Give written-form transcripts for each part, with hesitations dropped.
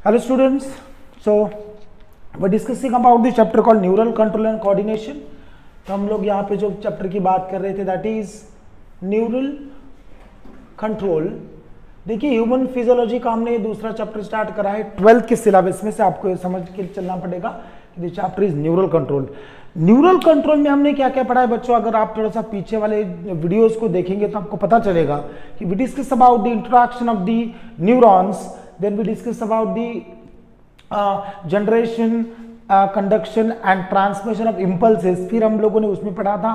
Hello students, so we're discussing about the chapter called neural control and coordination. तो हम लोग यहाँ पे जो चैप्टर की बात कर रहे थे दैट इज न्यूरल कंट्रोल। देखिए ह्यूमन फिजियोलॉजी का हमने ये दूसरा चैप्टर स्टार्ट करा है 12th के सिलेबस में से, आपको ये समझ के चलना पड़ेगा कि chapter is neural control. Neural control में हमने क्या क्या पढ़ा है बच्चों, अगर आप थोड़ा सा पीछे वाले वीडियोस को देखेंगे तो आपको पता चलेगा कि we discuss about the introduction of the neurons, then we discuss about the generation, conduction and transmission of impulses। फिर हम लोगों ने उसमें पढ़ा था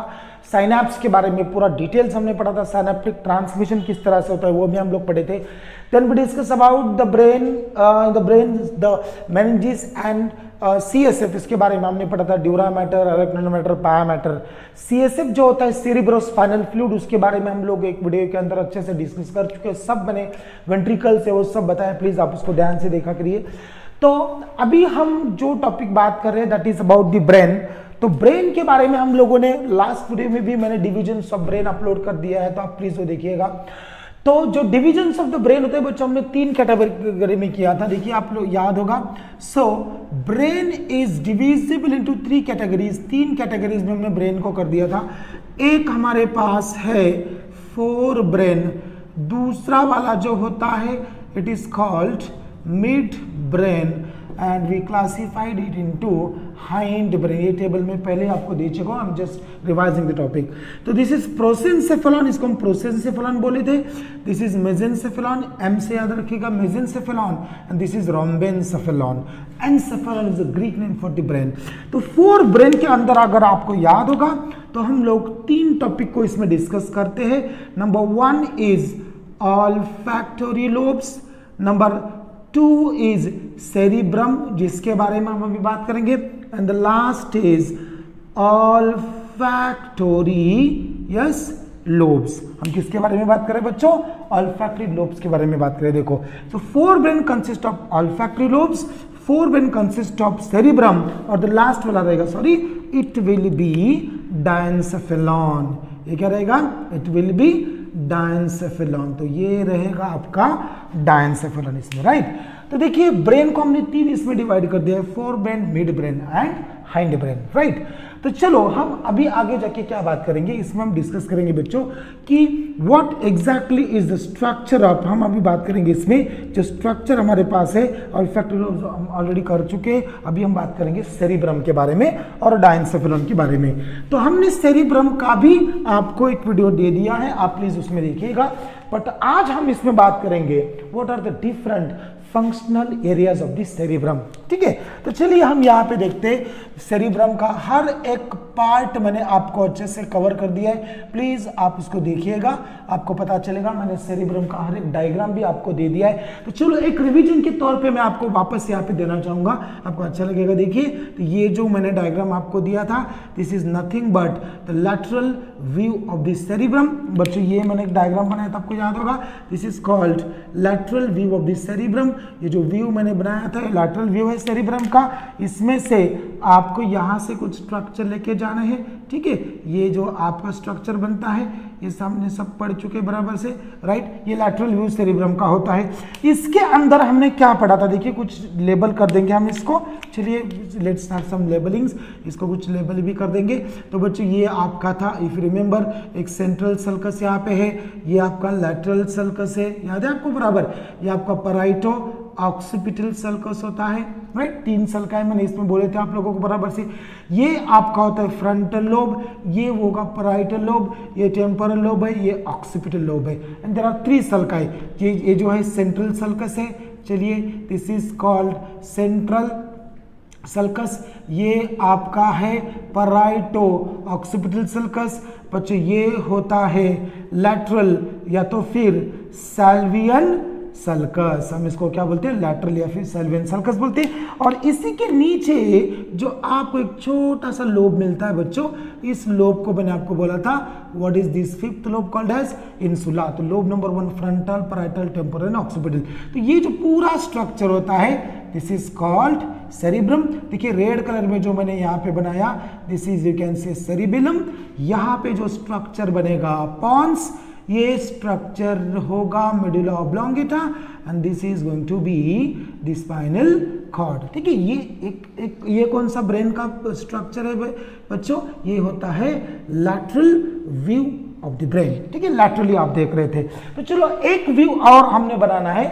साइनैप्स के बारे में, पूरा डिटेल्स हमने पढ़ा था, साइनेप्टिक ट्रांसमिशन किस तरह से होता है वो भी हम लोग पढ़े थे। then we discuss about the brain, the meninges and CSF, इसके बारे में हमने पढ़ा था, ड्यूरा मैटर, अरेक्नोइड मैटर, पाया मैटर। CSF जो होता है सेरिब्रोस्पाइनल फ्लूइड, उसके बारे में हम लोग एक वीडियो के अंदर अच्छे से डिस्कस कर चुके हैं, सब बने वेंट्रिकल से वो सब बताया, प्लीज आप उसको ध्यान से देखा करिए। तो अभी हम जो टॉपिक बात कर रहे हैं that is about the brain. तो ब्रेन के बारे में हम लोगों ने लास्ट वीडियो में भी मैंने डिविजन ऑफ ब्रेन अपलोड कर दिया है, तो आप प्लीज वो देखिएगा। तो जो डिविजन्स ऑफ द ब्रेन होते हैं बच्चों, हमने 3 कैटेगरी में किया था, देखिए आप लोग याद होगा। So brain is divisible into 3 categories, 3 categories में हमने ब्रेन को कर दिया था। एक हमारे पास है फोर ब्रेन, दूसरा वाला जो होता है it is called mid brain and we classified it into hind brain. ये टेबल में पहले आपको दे चुका हूं, I am just revising the topic. तो दिस इज प्रोसेंसेफेलॉन, इसको हम प्रोसेंसेफेलॉन बोले थे। दिस इज मेसेंसेफेलॉन, एम से याद रखिएगा, mesencephalon, and this is rhombencephalon. Encephalon is the Greek name for the brain. तो 4 ब्रेन के अंदर अगर आपको याद होगा तो हम लोग 3 टॉपिक को इसमें डिस्कस करते हैं। Number 1 is olfactory lobes, number 2 is cerebrum जिसके बारे में हम अभी बात करेंगे, and the last is olfactory yes lobes. हम किसके बारे में बात करें बच्चों? ऑल्फैक्टरी लोब्स के बारे में बात करें। देखो तो 4 brain consist of olfactory lobes, 4 brain consist of cerebrum, और द लास्ट वाला रहेगा sorry it will be diencephalon. ये क्या रहेगा? It will be diencephalon. तो ये रहेगा आपका डायंसेफेलॉन इसमें, राइट। तो देखिए ब्रेन को हमने 3 इसमें डिवाइड कर दिया है, fore brain, mid brain and hind brain, right. तो चलो हम अभी आगे जाके क्या बात करेंगे, इसमें हम डिस्कस करेंगे बच्चों कि what exactly is the structure of, हम अभी बात करेंगे इसमें जो स्ट्रक्चर हमारे पास है, ऑल्फैक्टरी लोब्स हम ऑलरेडी कर चुके हैं, अभी हम बात करेंगे सेरिब्रम के बारे में और डायंसेफेलॉन के बारे में। तो हमने सेरिब्रम का भी आपको एक वीडियो दे दिया है, आप प्लीज उसमें देखिएगा। बट आज हम इसमें बात करेंगे what are the different functional areas of the cerebrum, ठीक है। तो चलिए हम यहाँ पे देखते हैं सेरिब्रम का हर एक पार्ट मैंने आपको अच्छे से कवर कर दिया है, प्लीज आप उसको देखिएगा, आपको पता चलेगा। मैंने सेरिब्रम का हर एक डायग्राम भी आपको दे दिया है। तो चलो एक रिवीजन के तौर पे मैं आपको वापस यहाँ पे देना चाहूंगा, आपको अच्छा लगेगा। देखिए तो ये जो मैंने डायग्राम आपको दिया था, this is nothing but the lateral view of the cerebrum. बच्चों ये मैंने एक डायग्राम बनाया था, आपको याद होगा, this is called lateral view of the cerebrum. ये जो व्यू मैंने बनाया था लैटरल व्यू है सेरिब्रम का, इसमें से आपको यहाँ से कुछ स्ट्रक्चर लेके जाना है, ठीक है। ये जो आपका स्ट्रक्चर बनता है ये सामने सब पढ़ चुके बराबर से, राइट। ये लैटरल व्यू सेरिब्रम का होता है। इसके अंदर हमने क्या पढ़ा था, देखिए कुछ लेबल कर देंगे हम इसको। चलिए लेट्स स्टार्ट सम लेबलिंग्स, इसको कुछ लेबल भी कर देंगे। तो बच्चों ये आपका था, इफ रिमेंबर, एक सेंट्रल सल्कस यहाँ पे है, ये आपका लैटरल सल्कस है, याद है आपको बराबर। ये आपका पैराइटो ऑक्सीपिटल सल्कस होता है, राइट। 3 सल्काएं मैंने इसमें बोले थे आप लोगों को बराबर से। ये आपका होता है फ्रंटल लोब, ये होगा पैराइटल लोब, ये टेम्पोरल लोब है, ये ऑक्सीपिटल लोब है, एंड देयर आर 3 सल्काएं। ये जो है सेंट्रल सल्कस है, चलिए this is called central sulcus. ये आपका है पैराइटो ऑक्सीपिटल सल्कस। बच्चों ये होता है लैटरल या तो फिर सैल्वियन सल्कस, हम इसको क्या बोलते हैं, लैटरल या फिर सैल्वियन सल्कस बोलते हैं। और इसी के नीचे जो आपको एक छोटा सा लोब मिलता है बच्चों, इस लोब को मैंने आपको बोला था what is this fifth lobe called as insula. तो lobe number 1 frontal, parietal, temporal, occipital. तो ये जो पूरा स्ट्रक्चर होता है दिस इज कॉल्ड सेरिब्रम। देखिए रेड कलर में जो मैंने यहाँ पे बनाया, this is you can say cerebellum. यहाँ पे जो स्ट्रक्चर बनेगा पॉन्स, ये स्ट्रक्चर होगा medulla oblongata and this is going to be the spinal cord. ठीक है, ये कौन सा ब्रेन का स्ट्रक्चर है बच्चों? ये होता है lateral view of the brain. ठीक है, लैटरली आप देख रहे थे। तो चलो एक व्यू और हमने बनाना है,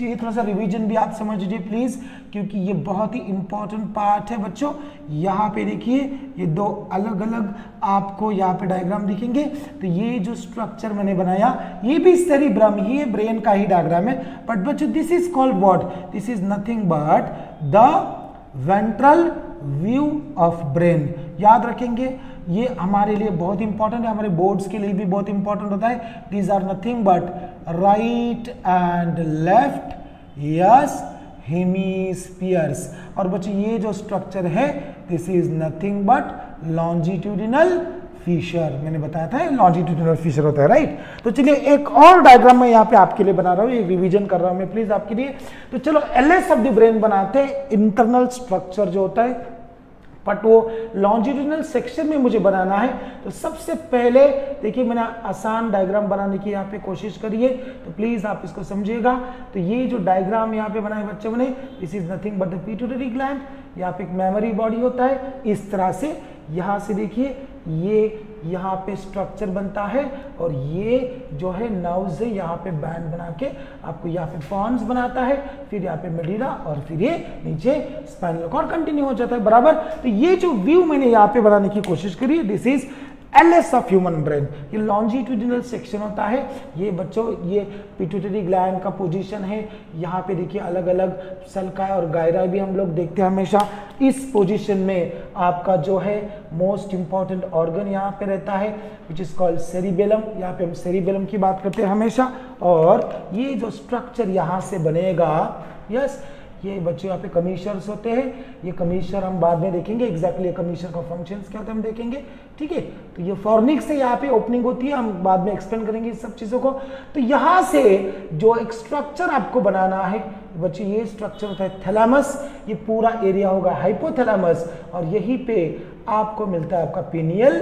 ये थोड़ा सा रिवीजन भी आप समझ लीजिए प्लीज, क्योंकि ये बहुत ही इंपॉर्टेंट पार्ट है बच्चों। यहाँ पे देखिए ये दो अलग अलग आपको यहाँ पे डायग्राम दिखेंगे। तो ये जो स्ट्रक्चर मैंने बनाया ये भी सेरिब्रम ही है, ब्रेन का ही डायग्राम है, बट बच्चों this is called what? This is nothing but the ventral view of brain. याद रखेंगे, ये हमारे लिए बहुत इंपॉर्टेंट है, हमारे बोर्ड्स के लिए भी बहुत इंपॉर्टेंट होता है। These are nothing but right and left yes hemispheres. और बच्चों ये जो स्ट्रक्चर है this is nothing but longitudinal fissure. मैंने बताया था लॉन्जिट्यूडिनल फिशर होता है, राइट। तो चलिए एक और डायग्राम मैं यहाँ पे आपके लिए बना रहा हूँ, एक रिवीजन कर रहा हूँ मैं प्लीज आपके लिए। तो चलो एलएस ऑफ द ब्रेन बनाते हैं, इंटरनल स्ट्रक्चर जो होता है, बट वो लॉन्जिट्यूडिनल सेक्शन में मुझे बनाना है। तो सबसे पहले देखिए मैंने आसान डायग्राम बनाने की यहाँ पे कोशिश करी है, तो प्लीज आप इसको समझिएगा। तो ये जो डायग्राम यहाँ पे बनाए बच्चों ने, this is nothing but the pituitary gland. यहाँ पे एक मेमोरी बॉडी होता है इस तरह से, यहाँ से देखिए ये यहाँ पे स्ट्रक्चर बनता है और ये जो है नर्व से यहाँ पे बैंड बना के आपको यहाँ पे पॉन्स बनाता है, फिर यहाँ पे मेडुला और फिर ये नीचे स्पाइनल कॉर्ड कंटिन्यू हो जाता है, बराबर। तो ये जो व्यू मैंने यहाँ पे बनाने की कोशिश करी, this is LS of human brain. ये लॉन्जिट्यूडिनल सेक्शन होता है। ये बच्चों ये पिट्यूटरी ग्लैंड का पोजीशन है। यहाँ पे देखिए अलग अलग सल्का और गायरा भी हम लोग देखते हैं हमेशा। इस पोजीशन में आपका जो है मोस्ट इंपॉर्टेंट ऑर्गन यहाँ पे रहता है विच इज कॉल्ड सेरिबेलम। यहाँ पे हम सेरिबेलम की बात करते हैं हमेशा। और ये जो स्ट्रक्चर यहाँ से बनेगा, यस, ये बच्चों यहाँ पे कमीशर्स होते हैं। ये कमीशर हम बाद में देखेंगे, एग्जैक्टली कमीशर का फंक्शंस क्या होता है हम देखेंगे, ठीक है। तो ये फॉर्निक्स से यहाँ पे ओपनिंग होती है, हम बाद में एक्सप्लेन करेंगे इस सब चीजों को। तो यहाँ से जो एक स्ट्रक्चर आपको बनाना है बच्चों, ये स्ट्रक्चर होता है थैलेमस। ये पूरा एरिया होगा हाइपोथैलेमस और यहीं पे आपको मिलता है आपका पीनियल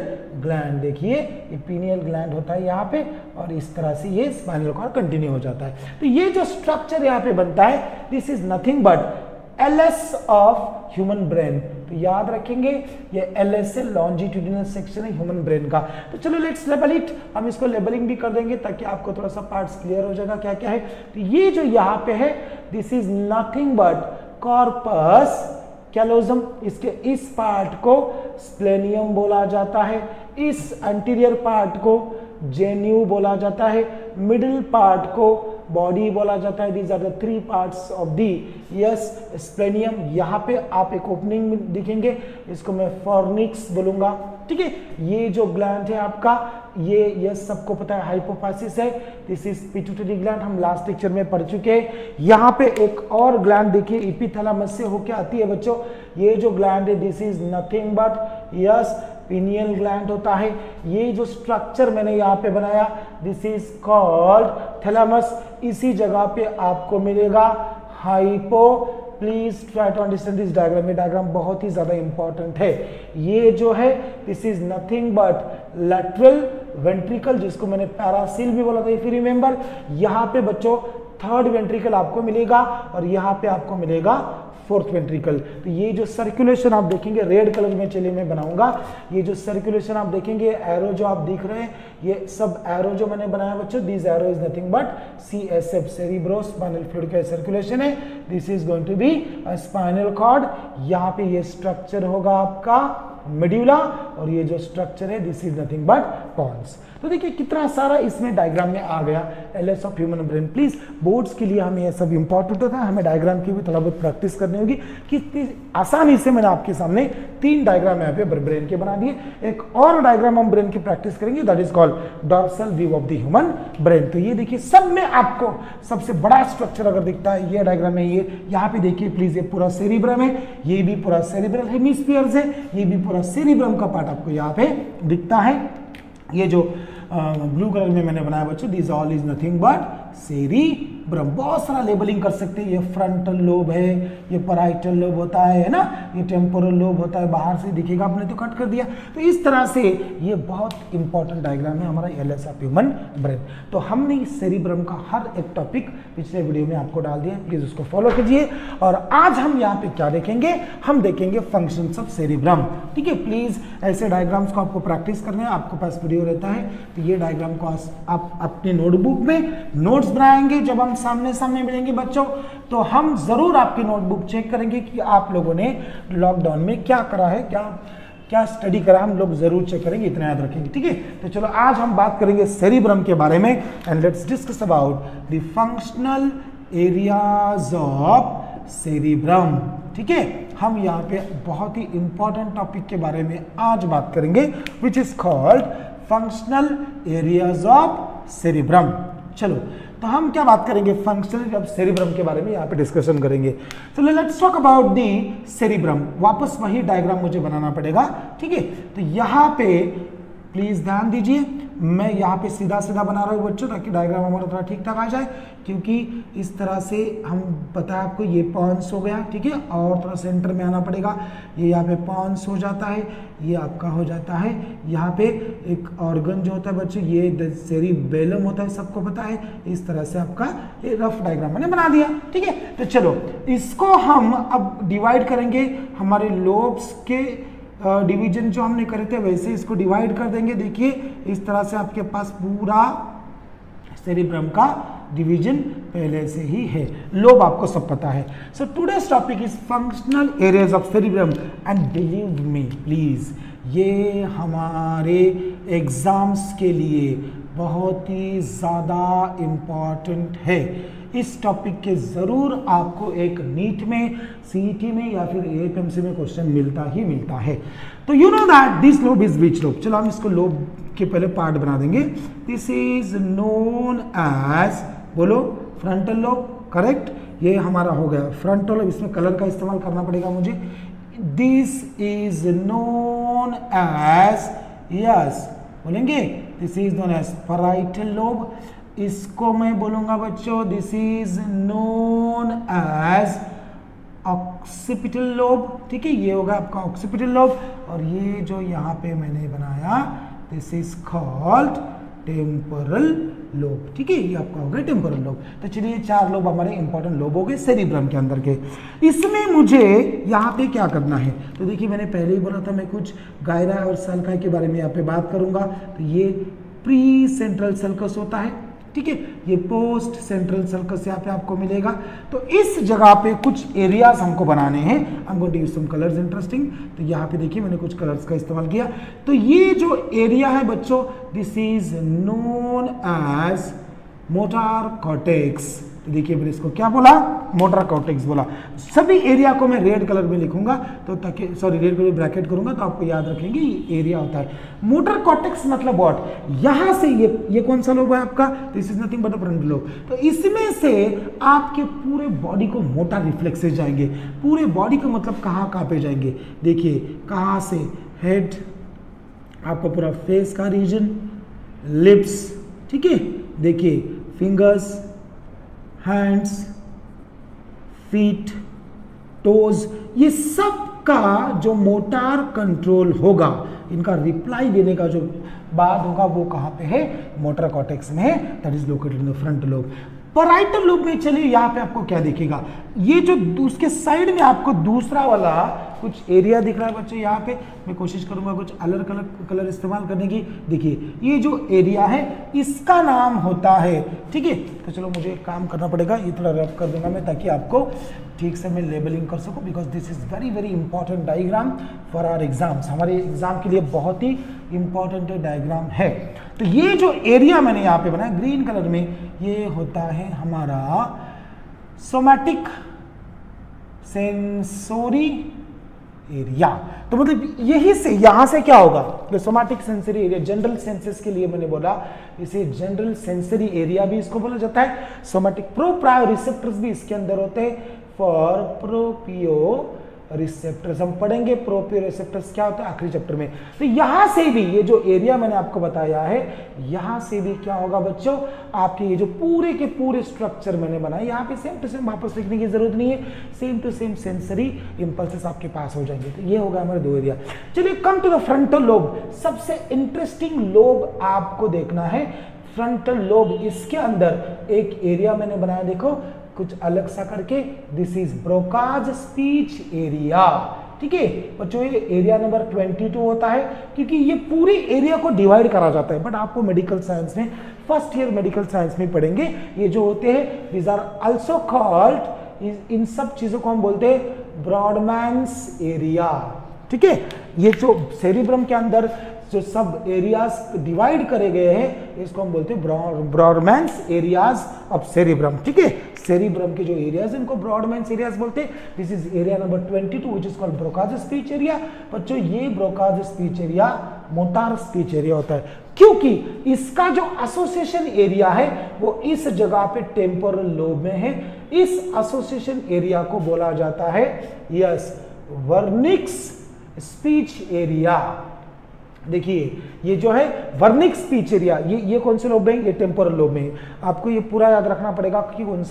ग्लैंड। देखिए ये पीनियल ग्लैंड होता है यहाँ पे और इस तरह से ये स्पाइनल कॉर्ड कंटिन्यू हो जाता है। तो ये जो स्ट्रक्चर यहाँ पे बनता है this is nothing but LS of human brain. तो याद रखेंगे ये एलएस है, लॉन्जिट्यूडिनल सेक्शन है ह्यूमन ब्रेन का। तो चलो लेट्स लेबल इट, हम इसको लेबलिंग भी कर देंगे ताकि आपको थोड़ा सा पार्ट्स क्लियर हो जाएगा क्या क्या है। तो ये जो यहाँ पे है this is nothing but corpus callosum. इसके इस पार्ट को स्प्लेनियम बोला जाता है, इस एंटीरियर पार्ट को जेन्यू बोला जाता है, मिडिल पार्ट को बॉडी बोला जाता है। These are the three parts of the yes splenium. यहाँ पे आप एक ओपनिंग में दिखेंगे, इसको मैं फॉर्निक्स बोलूंगा, ठीक है। ये जो ग्लैंड है आपका ये सबको पता है हाइपोफाइसिस है। दिस इज पिट्यूटरी ग्लैंड, हम लास्ट लेक्चर में पढ़ चुके हैं। यहाँ पे एक और ग्लैंड देखिए एपिथैलेमस से होके आती है बच्चों। ये जो ग्लैंड है this is nothing but yes pineal gland होता है। ये जो स्ट्रक्चर मैंने यहाँ पे बनाया दिस इज कॉल्ड थैलेमस। इसी जगह पे आपको मिलेगा hypo. Please try to understand this diagram. ये डायग्राम बहुत ही ज्यादा इंपॉर्टेंट है। ये जो है this is nothing but lateral ventricle, जिसको मैंने पैरासील भी बोला था इफ यू रिमेंबर। यहाँ पे बच्चों थर्ड वेंट्रिकल आपको मिलेगा और यहाँ पे आपको मिलेगा फोर्थ वेंट्रिकल। तो ये जो सर्कुलेशन आप देखेंगे रेड कलर में, चलिए मैं बनाऊंगा। ये जो सर्कुलेशन आप देखेंगे, एरो जो आप देख रहे हैं, ये सब एरो जो मैंने बनाया बच्चों, this arrow is nothing but CSF cerebrospinal fluid का सर्कुलेशन है। This is going to be a spinal cord. यहाँ पे ये स्ट्रक्चर होगा आपका मेडुला और ये जो स्ट्रक्चर है this is nothing but pons. तो देखिए कितना सारा इसमें डायग्राम में आ गया LS of human brain. Please boards के लिए हमें ये सब इंपॉर्टेंट होता है, हमें डायग्राम की भी थोड़ा बहुत प्रैक्टिस करनी होगी। कितनी आसानी से मैंने आपके सामने 3 डायग्राम यहाँ पे ब्रेन के बना दिए। एक और डायग्राम हम ब्रेन की प्रैक्टिस करेंगे, that is called dorsal view of the human brain. तो ये देखिए सब में आपको सबसे बड़ा स्ट्रक्चर अगर दिखता है ये डायग्राम में, ये यहाँ पे देखिए प्लीज, ये पूरा सेरिब्रम है, ये भी पूरा सेरिब्रल हेमिस्फीयर्स है, ये भी पूरा सेरिब्रम का पार्ट आपको यहाँ पे दिखता है। ये जो ब्लू कलर में मैंने बनाया बच्चों, this all is nothing but cerebrum. ब्रम, बहुत सारा लेबलिंग कर सकते हैं, ये फ्रंटल लोब है, ये पैराइटल लोब होता है ना, ये टेम्पोरल लोब होता है, बाहर से दिखेगा, आपने तो कट कर दिया। तो इस तरह से ये बहुत इंपॉर्टेंट डायग्राम है हमारा एलएस ऑफ ह्यूमन ब्रेन। तो हमने इस सेरिब्रम का हर एक टॉपिक पिछले वीडियो में आपको डाल दिया, प्लीज उसको फॉलो कीजिए। और आज हम यहाँ पे क्या देखेंगे, हम देखेंगे फंक्शंस ऑफ सेरिब्रम। ठीक है, प्लीज ऐसे डायग्राम्स को आपको प्रैक्टिस करने हैं, आपके पास वीडियो रहता है तो ये डायग्राम को आप अपने नोटबुक में नोट्स बनाएंगे। जब हम सामने सामने मिलेंगे बच्चों तो हम जरूर आपकी नोटबुक चेक करेंगे कि आप लोगों ने लॉकडाउन में क्या करा है, क्या स्टडी करा, हम लोग जरूर चेक करेंगे, इतना याद रखेंगे। ठीक है, तो चलो आज हम बात करेंगे सेरिब्रम के बारे में and let's discuss about the functional areas of cerebrum. ठीक है, हम यहाँ पे बहुत ही इंपॉर्टेंट टॉपिक के बारे में आज बात करेंगे which is called functional areas of cerebrum. चलो तो हम क्या बात करेंगे, फंक्शनल ऑफ सेरिब्रम के बारे में यहाँ पे डिस्कशन करेंगे। चलो let's talk about the cerebrum. वापस वही डायग्राम मुझे बनाना पड़ेगा। ठीक है, तो यहाँ पे प्लीज ध्यान दीजिए, मैं यहाँ पे सीधा सीधा बना रहा हूँ बच्चों ताकि डायग्राम हमारा थोड़ा ठीक ठाक आ जाए, क्योंकि इस तरह से हम पता है आपको ये पॉन्स हो गया। ठीक है, और थोड़ा सेंटर में आना पड़ेगा, ये यहाँ पे पॉन्स हो जाता है, ये आपका हो जाता है, यहाँ पे एक ऑर्गन जो होता है बच्चों ये सेरिबेलम होता है, सबको पता है। इस तरह से आपका ये रफ डायग्राम मैंने बना दिया। ठीक है, तो चलो इसको हम अब डिवाइड करेंगे, हमारे लोब्स के डिवीजन जो हमने करे थे वैसे इसको डिवाइड कर देंगे। देखिए इस तरह से आपके पास पूरा सेरिब्रम का डिवीजन पहले से ही है, लोब आपको सब पता है। So today's topic is functional areas of cerebrum and believe me please, ये हमारे एग्जाम्स के लिए बहुत ही ज़्यादा इम्पॉर्टेंट है। इस टॉपिक के ज़रूर आपको एक नीट में, सीईटी में या फिर एएफएमसी में क्वेश्चन मिलता ही मिलता है। तो you know that this lobe is which lobe. चलो हम इसको लोब के पहले पार्ट बना देंगे। दिस इज नोन एज, बोलो फ्रंटल लोब, करेक्ट, ये हमारा हो गया फ्रंटल लोब। इसमें कलर का इस्तेमाल करना पड़ेगा मुझे। This is known as, yes बोलेंगे, this is known as parietal lobe. इसको मैं बोलूंगा बच्चों this is known as occipital lobe. ठीक है, ये होगा आपका ऑक्सीपिटल लोब। और ये जो यहाँ पे मैंने बनाया this is called temporal lobe. ठीक है, ये आपका हो गया टेम्पोरल लोब। तो चलिए चार लोब हमारे इंपॉर्टेंट लोब हो गए सेरिब्रम के अंदर के। इसमें मुझे यहाँ पे क्या करना है, तो देखिए मैंने पहले ही बोला था मैं कुछ गायरा और सल्का के बारे में यहाँ पे बात करूंगा। तो ये प्री सेंट्रल सल्कस होता है। ठीक है, ये पोस्ट सेंट्रल सल्कस यहाँ पे आपको मिलेगा। तो इस जगह पे कुछ एरियाज हमको बनाने हैं। I am going to use some colours interesting. तो यहाँ पे देखिए मैंने कुछ कलर्स का इस्तेमाल किया। तो ये जो एरिया है बच्चों this is known as motor cortex. तो देखिए मैंने इसको क्या बोला, मोटर कॉर्टेक्स बोला। सभी एरिया को मैं रेड कलर में लिखूंगा तो ताकि, सॉरी रेड कलर ब्रैकेट करूंगा तो आपको याद रखेंगे ये एरिया होता है। मोटर कॉर्टेक्स मतलब व्हाट, यहां से ये कौन सा लोब है आपका, this is nothing but a front lobe. तो इसमें से आपके पूरे बॉडी को मोटर रिफ्लेक्सेस जाएंगे। पूरे बॉडी का मतलब कहाँ पे जाएंगे, देखिए कहाँ से, हेड, आपका पूरा फेस का रीजन, लिप्स, ठीक है, देखिए फिंगर्स, हैंड्स, फीट, टोज, ये सब का जो मोटार कंट्रोल होगा, इनका रिप्लाई देने का जो बात होगा वो कहाँ पे है, मोटर कॉर्टेक्स में है, that is located in the front lobe. Parietal lobe में चलिए यहाँ पे आपको क्या दिखेगा, ये जो उसके साइड में आपको दूसरा वाला कुछ एरिया दिख रहा है बच्चों। यहाँ पे मैं कोशिश करूंगा कुछ अलग कलर इस्तेमाल करने की। देखिए ये जो एरिया है इसका नाम होता है, ठीक है। तो चलो मुझे एक काम करना पड़ेगा, ये थोड़ा रफ कर दूंगा मैं ताकि आपको ठीक से मैं लेबलिंग कर सकूं, because this is very very important diagram for our exams. हमारे एग्जाम के लिए बहुत ही इंपॉर्टेंट डायग्राम है। तो ये जो एरिया मैंने यहाँ पे बनाया ग्रीन कलर में, ये होता है हमारा सोमैटिक सेंसोरी एरिया। तो मतलब यही से यहां से क्या होगा, जो somatic sensory area, general senses के लिए मैंने बोला इसे जनरल सेंसरी एरिया भी इसको बोला जाता है। सोमैटिक प्रोप्रायो रिसेप्टर्स भी इसके अंदर होते हैं फॉर प्रोपियो रिसेप्टर्स। हम पढ़ेंगे प्रोप्रियोरिसेप्टर्स क्या होता है आखिरी चैप्टर में। तो यहां से भी ये जो एरिया मैंने आपको बताया है, यहां से भी क्या होगा बच्चों, आपके ये जो पूरे के पूरे स्ट्रक्चर मैंने बनाए, यहाँ पे सेम टू सेम वापस लिखने की जरूरत नहीं है, same to same sensory impulses आपके पास हो जाएंगे। तो ये होगा हमारे 2 एरिया। चलिए come to the frontal lobe. सबसे इंटरेस्टिंग लोब आपको देखना है फ्रंटल लोब। इसके अंदर एक एरिया मैंने बनाया, देखो कुछ अलग सा करके, this is Broca's speech area. ठीक है बच्चों, ये एरिया नंबर 22 होता है क्योंकि ये पूरे एरिया को डिवाइड करा जाता है। बट आपको मेडिकल साइंस में, फर्स्ट ईयर मेडिकल साइंस में पढ़ेंगे, ये जो होते हैं दीज आर आल्सो कॉल्ड, इन सब चीजों को हम बोलते हैं ब्रॉडमैन्स एरिया। ठीक है, ये जो सेरिब्रम के अंदर जो सब एरियाज डिवाइड करे गए हैं, इसको हम बोलते हैं ब्रॉडमैन्स एरियाज ऑफ सेरिब्रम। ठीक है, सेरिब्रम के जो एरियाज इनको ब्रॉडमैन्स एरियाज बोलते हैं। This is area number 22 which is called Broca's speech area. बच्चों ये Broca's speech area motor speech area होता है क्योंकि इसका जो एसोसिएशन एरिया है वो इस जगह पे टेम्पोरल लोब में है। इस एसोसिएशन एरिया को बोला जाता है यस वर्निक्स स्पीच एरिया। देखिए ये जो है वर्निक स्पीच एरिया, ये कौन से लोब में, ये टेम्पोरल लोब में। आपको ये पूरा याद रखना पड़ेगा कि कौन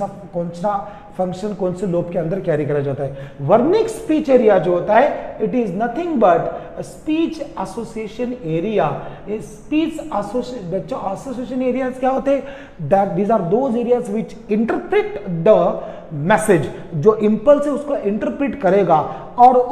सा फंक्शन कौन से लोब के अंदर कैरी करा जाता है। वर्निक स्पीच एरिया जो होता है, it is nothing but speech association area. Speech association, बच्चों एसोसिएशन एरियाज क्या होते हैं, that these are those areas which interpret the message. जो इंपल्स है उसको इंटरप्रेट करेगा और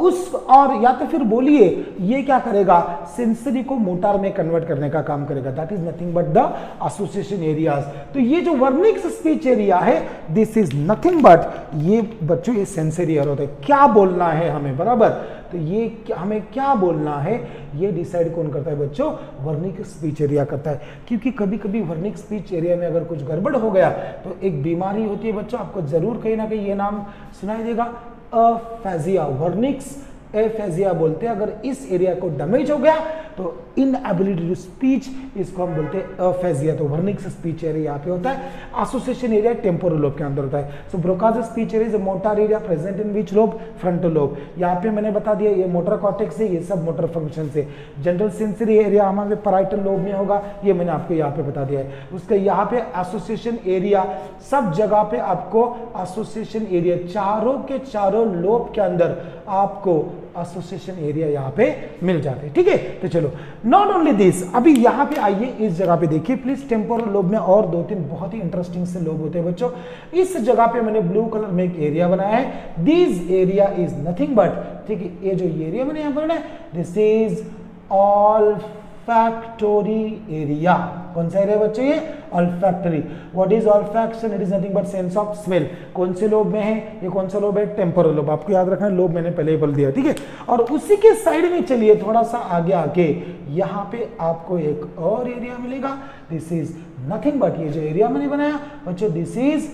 या तो फिर बोलिए ये क्या करेगा, सेंसरी को मोटार में कन्वर्ट करने का काम करेगा। That is nothing but the association areas. तो ये जो वर्निक स्पीच एरिया है, दिस इज नथिंग बट, ये बच्चों ये सेंसरी एरिया होता है। क्या बोलना है हमें, बराबर, तो ये हमें क्या बोलना है ये डिसाइड कौन करता है बच्चों, वर्निक स्पीच एरिया करता है। क्योंकि कभी कभी वर्निक स्पीच एरिया में अगर कुछ गड़बड़ हो गया तो एक बीमारी होती है बच्चों, आपको जरूर कहीं ना कहीं ये नाम सुनाई देगा, अफेजिया, वर्निक्स एफेजिया बोलते हैं। अगर इस एरिया को डैमेज हो गया तो इनएबिलिटी टू स्पीच, इसको हम बोलते हैं अफेजिया। तो वर्निक्स स्पीच एरिया यहाँ पे होता है। एसोसिएशन एरिया टेम्पोरल लोब के अंदर होता है। So Broca's speech area is a motor area present in which lobe, frontal lobe. यहाँ पे मैंने बता दिया ये मोटर कॉर्टेक्स है, ये सब मोटर फंक्शन से। जनरल सेंसरी एरिया हमारे पैराइटल लोब में होगा, ये मैंने आपको यहाँ पे बता दिया है। उसके यहाँ पे एसोसिएशन एरिया, सब जगह पे आपको एसोसिएशन एरिया, चारों के चारों लोब के अंदर आपको एसोसिएशन एरिया यहाँ पे मिल जाते हैं। ठीक है, तो चलो नॉट ओनली दिस, अभी यहाँ पे आइए, इस जगह पे देखिए प्लीज। टेम्पोरल लोब में और 2-3 बहुत ही इंटरेस्टिंग से लोब होते हैं बच्चों। इस जगह पे मैंने ब्लू कलर में एक एरिया बनाया है। This area is nothing but, ठीक है, ये जो एरिया मैंने यहाँ पर बनाया, दिस इज ऑल्फैक्टरी एरिया। कौन सा एरिया बच्चों, ये olfactory. What is olfaction, it is nothing but sense of smell. कौन से लोब में है, ये कौन सा लोब है, टेम्पोरल लोब। आपको याद रखना लोब मैंने पहले ही बोल दिया। ठीक है, और उसी के साइड में चलिए थोड़ा सा आगे आके यहाँ पे आपको एक और एरिया मिलेगा। दिस इज नथिंग बट, ये जो एरिया मैंने बनाया बच्चों, this is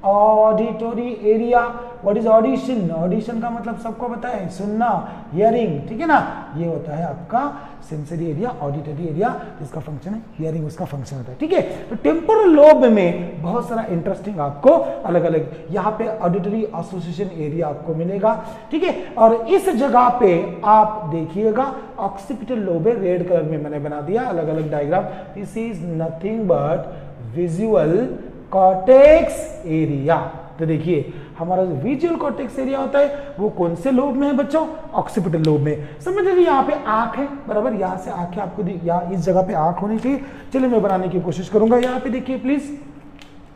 auditory area. What is audition, audition का मतलब सबको पता है, सुनना, हियरिंग। ठीक है ना, ये होता है आपका सेंसरी एरिया, ऑडिटरी एरिया, जिसका फंक्शन है हियरिंग, उसका फंक्शन होता है। ठीक है, तो टेम्पोरल लोब में बहुत सारा इंटरेस्टिंग आपको अलग अलग, यहाँ पे ऑडिटरी एसोसिएशन एरिया आपको मिलेगा। ठीक है, और इस जगह पे आप देखिएगा ऑक्सीपिटल लोब है, रेड कलर में मैंने बना दिया अलग अलग diagram. This is nothing but visual cortex area. तो देखिए हमारा जो विजुअल कॉर्टेक्स एरिया होता है वो कौन से लोब में है बच्चों, ऑक्सीपिटल लोब में। समझ लीजिए यहाँ पे आंख है, बराबर, यहाँ से आंखें आपको यहाँ इस जगह पे आंख होनी चाहिए। चलिए मैं बनाने की कोशिश करूंगा। यहाँ पे देखिए प्लीज,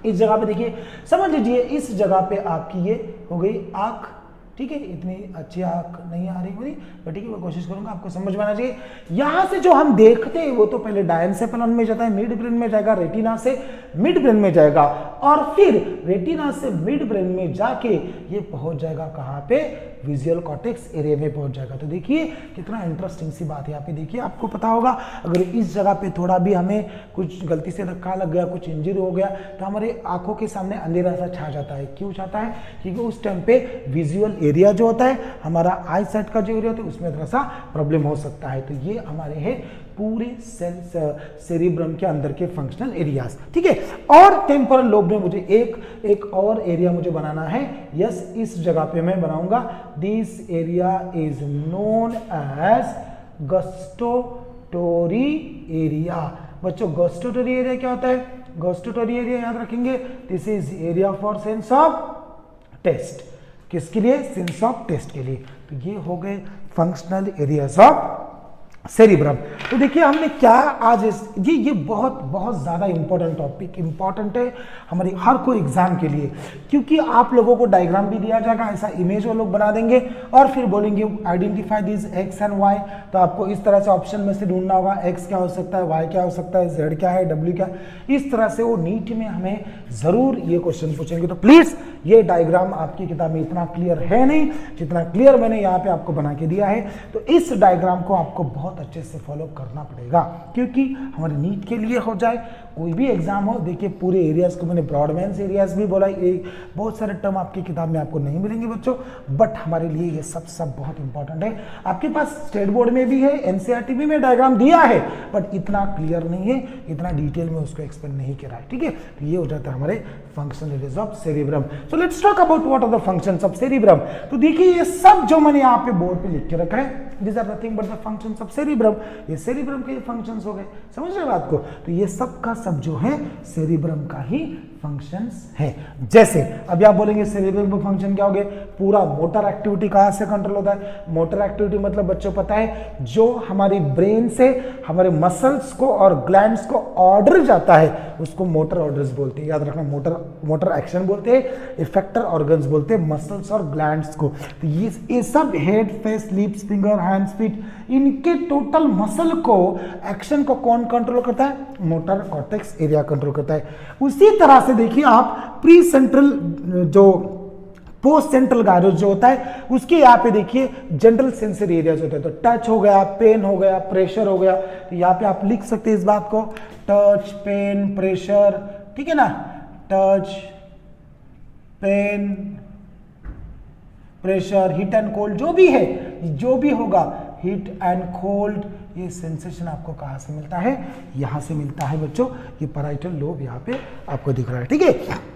इस जगह पे देखिए, समझ लीजिए इस जगह पे आपकी ये हो गई आंख। ठीक है, इतनी अच्छी आंख नहीं आ रही मेरी, बट ठीक है मैं कोशिश करूंगा, आपको समझ में आना चाहिए। यहां से जो हम देखते हैं वो तो पहले डायनसेफेलॉन में जाता है, मिड ब्रेन में जाएगा, रेटिना से मिड ब्रेन में जाएगा, और फिर रेटिना से मिड ब्रेन में जाके ये पहुंच जाएगा कहां पे, विजुअल कॉर्टेक्स एरिया में पहुंच जाएगा। तो देखिए कितना इंटरेस्टिंग सी बात है। यहाँ पे देखिए आपको पता होगा अगर इस जगह पे थोड़ा भी हमें कुछ गलती से धक्का लग गया, कुछ इंजरी हो गया, तो हमारे आंखों के सामने अंधेरा सा छा जाता है। क्यों छाता है, क्योंकि उस टाइम पे विजुअल एरिया जो होता है, हमारा आई साइट का जो एरिया होता है, उसमें थोड़ा सा प्रॉब्लम हो सकता है। तो ये हमारे हैं पूरे सेरिब्रम के अंदर के फंक्शनल एरियाज, ठीक है। और टेम्पोरल लोब में मुझे एक और एरिया मुझे बनाना है। यस, इस जगह पे मैं बनाऊंगा, this area is known as gustatory area. बच्चों गस्टोटोरी एरिया क्या होता है? गस्टोटोरी एरिया याद रखेंगे, this is area for sense of taste. किसके लिए? सेंस ऑफ टेस्ट के लिए। तो ये हो गए फंक्शनल एरियाज ऑफ सेरिब्रम। तो देखिए हमने क्या आज ये बहुत बहुत ज़्यादा इंपॉर्टेंट टॉपिक, इंपॉर्टेंट है हमारी हर कोई एग्जाम के लिए, क्योंकि आप लोगों को डायग्राम भी दिया जाएगा, ऐसा इमेज वो लोग बना देंगे और फिर बोलेंगे identify this X and Y. तो आपको इस तरह से ऑप्शन में से ढूंढना होगा, एक्स क्या हो सकता है, वाई क्या हो सकता है, जेड क्या है, डब्ल्यू क्या है। इस तरह से वो नीट में हमें ज़रूर ये क्वेश्चन पूछेंगे। तो प्लीज़ ये डायग्राम आपकी किताब में इतना क्लियर है नहीं जितना क्लियर मैंने यहाँ पे आपको बना के दिया है। तो इस डायग्राम को आपको बहुत अच्छे से फॉलो करना पड़ेगा, क्योंकि हमारे नीट के लिए हो जाए कोई भी एग्जाम हो। देखिए पूरे एरियाज को मैंने ब्रॉडबैंड एरियाज भी बोला, ये बहुत सारे टर्म आपकी किताब में आपको नहीं मिलेंगे बच्चों, बट हमारे लिए ये सब बहुत इंपॉर्टेंट है। आपके पास स्टेट बोर्ड में भी है, एनसीईआरटी में डायग्राम दिया है, बट इतना क्लियर नहीं है, इतना डिटेल में उसको एक्सप्लेन नहीं किया है, ठीक है। तो ये हो जाता है हमारे functional areas of cerebrum. So let's talk about what are the functions of cerebrum. तो देखिए ये सब जो मैंने यहाँ पे बोर्ड पे लिख के रखा है, these are nothing but the functions of cerebrum। ये सेरिब्रम के फंक्शंस हो गए, समझ रहे बात को। तो ये सब का सब जो है सेरिब्रम का ही फंक्शंस है। जैसे अभी आप बोलेंगे सेरिब्रम का फंक्शन क्या हो गए? पूरा मोटर एक्टिविटी कहाँ से कंट्रोल होता है? मोटर एक्टिविटी मतलब बच्चों पता है, जो हमारी ब्रेन से हमारे मसल्स को और ग्लैंड्स को ऑर्डर जाता है उसको मोटर ऑर्डर्स बोलते हैं। याद रखना, मोटर एक्शन बोलते हैं, इफेक्टर ऑर्गन्स बोलते हैं मसल्स और ग्लैंड्स को। तो ये सब head, face, lips, finger, hands, feet, इनके टोटल मसल को, एक्शन को कौन कंट्रोल करता है? मोटर कॉर्टेक्स एरिया कंट्रोल करता है। उसी तरह से देखिए आप प्री सेंट्रल जो पोस्ट सेंट्रल गायरोस जो होता है उसके यहाँ पे देखिए जनरल सेंसरी एरियाज होते हैं। तो टच हो गया, पेन हो गया, प्रेशर हो गया, तो यहाँ पे आप लिख सकते हैं इस बात को, टच, पेन, प्रेशर, ठीक है ना। Touch, pain, pressure, heat and cold, जो भी है, जो भी होगा, हीट एंड कोल्ड, ये सेंसेशन आपको कहाँ से मिलता है? यहाँ से मिलता है बच्चों। ये पैराइटल लोब यहाँ पे आपको दिख रहा है, ठीक है।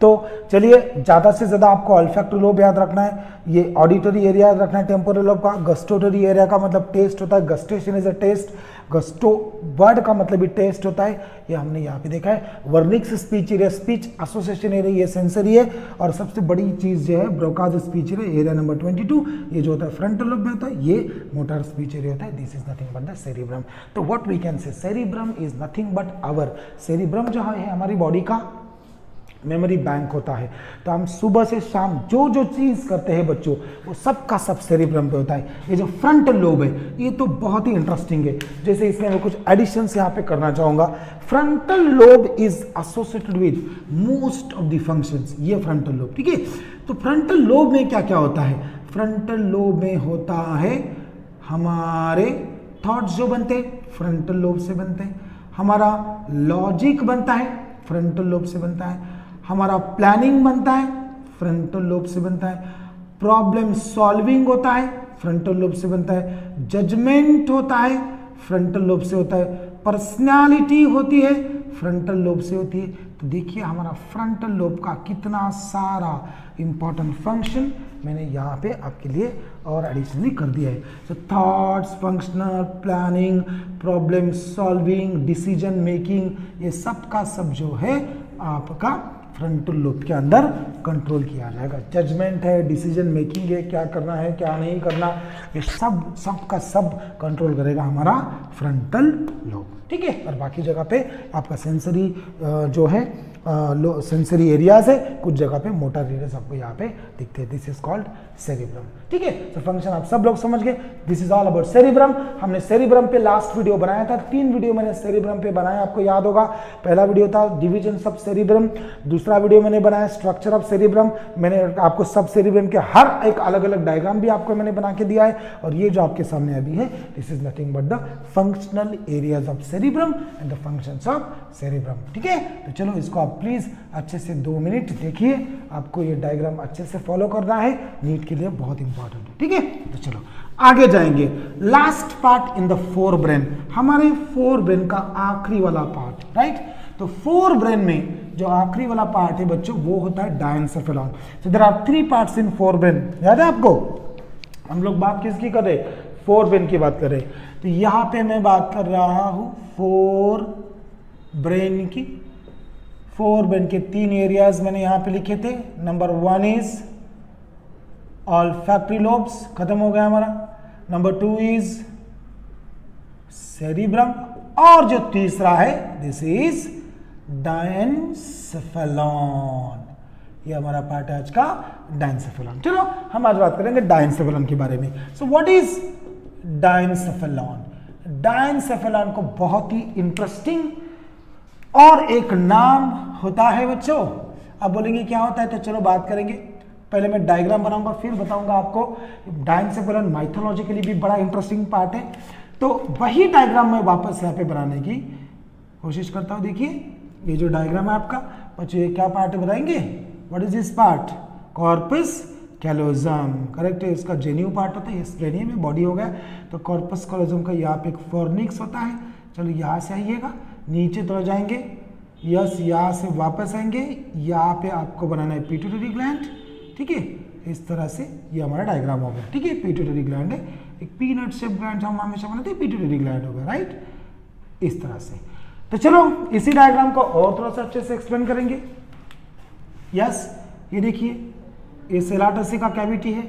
तो चलिए ज्यादा से ज्यादा आपको ऑल्फैक्टरी लोब याद रखना है, ये ऑडिटरी एरिया याद रखना है टेम्पोरल लोब का। गस्टोटरी एरिया का मतलब टेस्ट होता है, gustation is a test, gusto word का मतलब भी टेस्ट होता है, ये हमने यहाँ पे देखा है। Wernicke's speech area, speech association area, ये सेंसरी है। और सबसे बड़ी चीज जो है ब्रोकाज स्पीच एरिया नंबर 22, ये जो होता है फ्रंटल लोब में होता है, ये मोटर स्पीच एरिया होता है। This is nothing but the cerebrum. तो what we can say, cerebrum is nothing but our, cerebrum जो है हमारी बॉडी का मेमोरी बैंक होता है। तो हम सुबह से शाम जो जो चीज़ करते हैं बच्चों, वो सब का सब सेरिब्रम पे होता है। ये जो फ्रंटल लोब है ये तो बहुत ही इंटरेस्टिंग है। जैसे इसमें मैं कुछ एडिशंस यहाँ पे करना चाहूँगा। Frontal lobe is associated with most of the functions, ये फ्रंटल लोब, ठीक है। तो फ्रंटल लोब में क्या क्या होता है? फ्रंटल लोब में होता है हमारे थॉट्स जो बनते हैं फ्रंटल लोब से बनते हैं, हमारा लॉजिक बनता है फ्रंटल लोब से बनता है, हमारा प्लानिंग बनता है फ्रंटल लोब से बनता है, प्रॉब्लम सॉल्विंग होता है फ्रंटल लोब से बनता है, जजमेंट होता है फ्रंटल लोब से होता है, पर्सनालिटी होती है फ्रंटल लोब से होती है। तो देखिए हमारा फ्रंटल लोब का कितना सारा इंपॉर्टेंट फंक्शन मैंने यहाँ पे आपके लिए और एडिशनली कर दिया है। तो thoughts, functional, planning, problem solving, decision making, ये सब का सब जो है आपका फ्रंटल लोब के अंदर कंट्रोल किया जाएगा। जजमेंट है, डिसीजन मेकिंग है, क्या करना है क्या नहीं करना, ये सब का सब कंट्रोल करेगा हमारा फ्रंटल लोब, ठीक है। और बाकी जगह पे आपका सेंसरी जो है सेंसरी एरियाज है, कुछ जगह पे मोटर एरियाज आपको यहाँ पे दिखते हैं। दिस इज कॉल्ड सेरिब्रम, ठीक है। तो फंक्शन आप सब लोग समझ गए। This is all about cerebrum. हमने सेरिब्रम पे लास्ट वीडियो बनाया था, 3 वीडियो मैंने सेरिब्रम पे बनाया, आपको याद होगा। पहला वीडियो था डिविजन ऑफ सेरिब्रम, दूसरा वीडियो मैंने बनाया स्ट्रक्चर ऑफ सेरिब्रम। मैंने आपको सब सेरिब्रम के हर एक अलग अलग डायग्राम भी आपको मैंने बना के दिया है। और ये जो आपके सामने अभी है, this is nothing but the functional areas of cerebrum and the functions of cerebrum, ठीक है। तो चलो इसको आप आप प्लीज अच्छे से 2 मिनट देखिए, आपको ये डायग्राम अच्छे से फॉलो करना है, नीट के लिए बहुत इंपॉर्टेंट है, ठीक है। तो चलो आगे जाएंगे। Last part in the fore brain, हमारे फोर ब्रेन का आखिरी वाला पार्ट, राइट। तो फोर ब्रेन में जो आखिरी वाला पार्ट है बच्चों वो होता है diencephalon. So there are 3 parts in fore brain, याद है आपको? हम लोग बात किसकी कर रहे? फोर ब्रेन की बात कर रहे। तो यहां पे मैं बात कर रहा हूं फोर ब्रेन की। फोर ब्रेन के 3 एरियाज मैंने यहां पे लिखे थे। नंबर 1 इज ऑल्फैक्टरी लोब्स, खत्म हो गया हमारा। नंबर 2 इज सेरिब्रम, और जो तीसरा है दिस इज डायंसेफेलॉन। ये हमारा पार्ट है आज का, डायंसेफेलॉन। चलो हम आज बात करेंगे डायंसेफेलॉन के बारे में। So what is diencephalon? Diencephalon को बहुत ही इंटरेस्टिंग और एक नाम होता है बच्चों। अब बोलेंगे क्या होता है, तो चलो बात करेंगे। पहले मैं डायग्राम बनाऊंगा, फिर बताऊंगा आपको। डायंसेफेलॉन माइथोलॉजिकली भी बड़ा इंटरेस्टिंग पार्ट है, तो वही डायग्राम मैं वापस यहाँ पे बनाने की कोशिश करता हूँ। देखिए ये जो डायग्राम है आपका बच्चों, ये क्या पार्ट है बताएंगे? What is this part? Corpus callosum, correct है। इसका जेन्यू पार्ट होता है, ये स्प्लेनियम में बॉडी हो गया। तो कॉर्पस कैलोजम का यहाँ पे एक फॉर्निक्स होता है। चलो यहाँ से आइएगा, नीचे तो जाएंगे, यस यहाँ से वापस आएंगे, यहाँ पे आपको बनाना है पिट्यूटरी ग्लैंड, ठीक है। इस तरह से ये हमारा डायग्राम हो गया, ठीक है। पिट्यूटरी ग्लैंड है, एक पीनट शेप ग्लैंड हम हमेशा बनाते हैं, पिट्यूटरी ग्लैंड हो गया, राइट, इस तरह से। तो चलो इसी डायग्राम को और थोड़ा सा अच्छे से एक्सप्लेन करेंगे। यस ये देखिए, ये सेलाटसी का कैविटी है,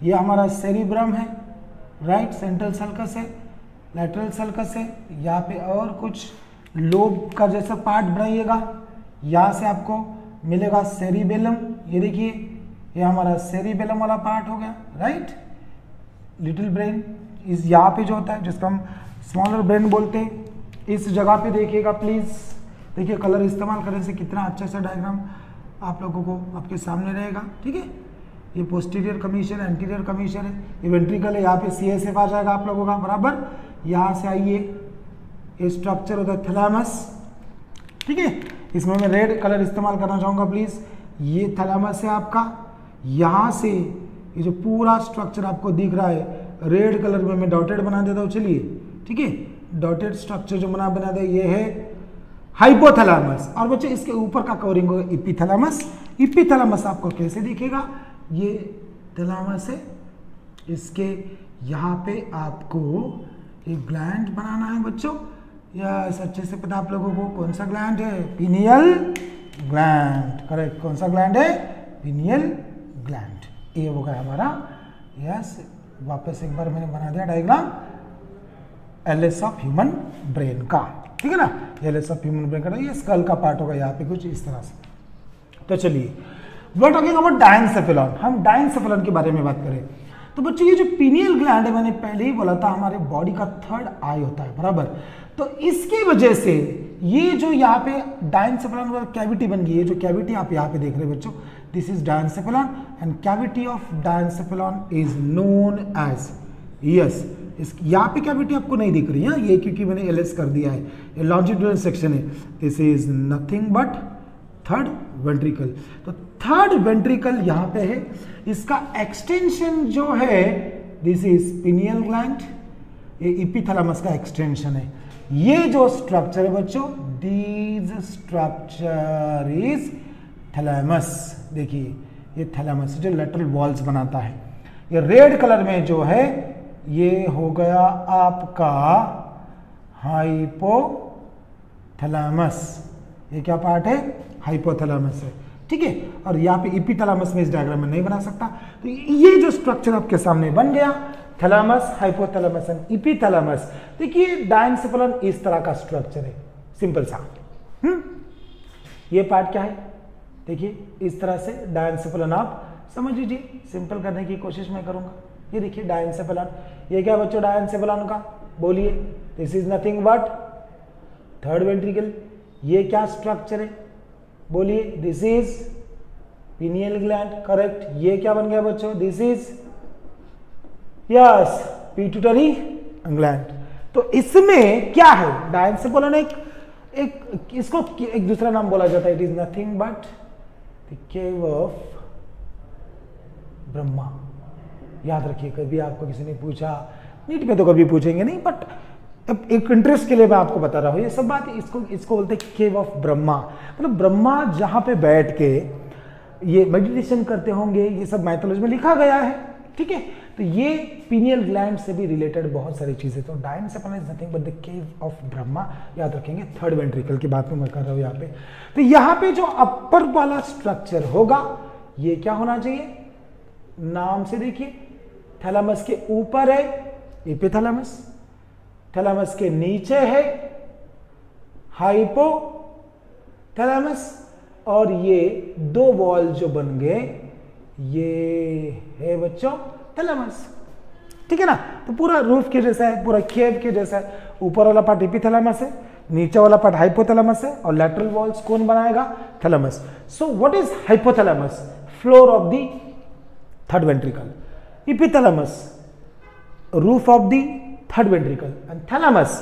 ये हमारा सेरिब्रम है, राइट, सेंट्रल सल्कस है, लैटरल सल्कस है, यहाँ पे और कुछ लोब का जैसा पार्ट बनाइएगा, यहाँ से आपको मिलेगा सेरिबेलम। ये देखिए ये हमारा सेरिबेलम वाला पार्ट हो गया, राइट। लिटिल ब्रेन इस यहाँ पे जो होता है, जिसको हम स्मॉलर ब्रेन बोलते हैं, इस जगह पे देखिएगा प्लीज। देखिए कलर इस्तेमाल करने से कितना अच्छा सा डायग्राम आप लोगों को आपके सामने रहेगा, ठीक है। ये पोस्टीरियर कमीशन, एंटीरियर कमीशन है, ये वेंट्रिकल है, यहाँ पे CSF आ जाएगा आप लोगों का, बराबर। यहाँ से आइए, ये स्ट्रक्चर होता है थैलेमस, ठीक है। इसमें मैं रेड कलर इस्तेमाल करना चाहूँगा प्लीज। ये थैलेमस है आपका, यहाँ से ये जो पूरा स्ट्रक्चर आपको दिख रहा है रेड कलर में मैं डॉटेड बना देता हूँ, चलिए, ठीक है। डॉटेड स्ट्रक्चर जो बना दे, ये है हाइपोथैलेमस। और बच्चे इसके ऊपर का कवरिंग होगा इपिथैलेमस। इपिथैलेमस आपको कैसे दिखेगा? ये थैलेमस है, इसके यहाँ पे आपको एक ग्लैंड बनाना है बच्चों। यस अच्छे से पता आप लोगों को कौन सा ग्लैंड है? Pineal gland, correct. कौन सा ग्लैंड है? Pineal gland. ये हो गया हमारा, यस। वापस एक बार मैंने बना दिया diagram LS of human brain का, ठीक है ना। एलएस ऑफ ह्यूमन ब्रेन का ये स्कल का पार्ट होगा यहाँ पे कुछ इस तरह से। तो चलिए we are talking about diencephalon. हम डायंसेफेलॉन के बारे में बात करें तो बच्चों ये जो पिनियल ग्लैंड है, मैंने पहले ही बोला था हमारे बॉडी का 3rd आई होता है, बराबर। तो इसकी वजह से ये जो यहाँ पे डायंसेफेलॉन कैविटी बन गई है, जो कैविटी आप यहाँ पे देख रहे हैं बच्चों, this is diencephalon and cavity of diencephalon is known as, yes इस यहाँ पे कैविटी आपको नहीं दिख रही है ये, क्योंकि मैंने एलएस कर दिया है, ये लॉन्जिट्यूडनल सेक्शन है। This is nothing but 3rd ventricle. तो 3rd वेंट्रिकल यहाँ पे है, इसका एक्सटेंशन जो है दिस इज पिनियल ग्लैंड, ये इपिथैलेमस का एक्सटेंशन है। ये जो स्ट्रक्चर है बच्चों, दिस स्ट्रक्चर इज थैलेमस। देखिए ये थैलेमस जो लेटरल वॉल्स बनाता है। ये रेड कलर में जो है ये हो गया आपका हाइपोथैलेमस। ये क्या पार्ट है? हाइपोथैलेमस है, ठीक है। और यहाँ पे इपिथैलेमस में इस डायग्राम में नहीं बना सकता। तो ये जो स्ट्रक्चर आपके सामने बन गया, थैलेमस, हाइपोथैलेमस एंड इपिथैलेमस। देखिए डायंसेफेलॉन इस तरह का स्ट्रक्चर है, सिंपल सा। ये पार्ट क्या है? देखिए इस तरह से डायंसेफेलॉन आप समझ लीजिए, सिंपल करने की कोशिश मैं करूंगा। ये देखिए डायंसेफेलॉन, ये क्या बच्चों डायंसेफेलॉन का? बोलिए, this is nothing but 3rd ventricle. ये क्या स्ट्रक्चर है? बोलिए, this is pineal gland, correct. ये क्या बन गया बच्चों? This is yes pituitary gland. तो इसमें क्या है? डायंसेफेलॉन एक एक इसको एक दूसरा नाम बोला जाता है, it is nothing but the cave of ब्रह्मा। याद रखिए, कभी आपको किसी ने पूछा, नीट में तो कभी पूछेंगे नहीं, बट अब एक इंटरेस्ट के लिए मैं आपको बता रहा हूं ये सब बात। इसको बोलते हैं केव ऑफ ब्रह्मा, मतलब ब्रह्मा जहां पे बैठ के ये मेडिटेशन करते होंगे, ये सब माइथोलॉजी में लिखा गया है, ठीक है। तो ये पीनियल ग्लैंड से भी रिलेटेड बहुत सारी चीजें। तो diencephalon is nothing but the cave of ब्रह्मा, याद रखेंगे। थर्ड वेंट्रिकल की बात मैं कर रहा हूं यहाँ पे। तो यहाँ पे जो अपर वाला स्ट्रक्चर होगा ये क्या होना चाहिए, नाम से देखिए, थैलेमस के ऊपर है एपिथैलेमस, थैलेमस के नीचे है हाइपोथैलेमस, और ये दो वॉल जो बन गए ये है बच्चों थैलेमस, ठीक है ना। तो पूरा रूफ के जैसा है, पूरा केव के जैसा है। ऊपर वाला पार्ट एपिथैलेमस है, नीचे वाला पार्ट हाइपोथैलेमस है, और लैटरल वॉल्स कौन बनाएगा, thalamus. So what is hypothalamus, floor of the third ventricle, epithalamus roof of the third ventricle, and thalamus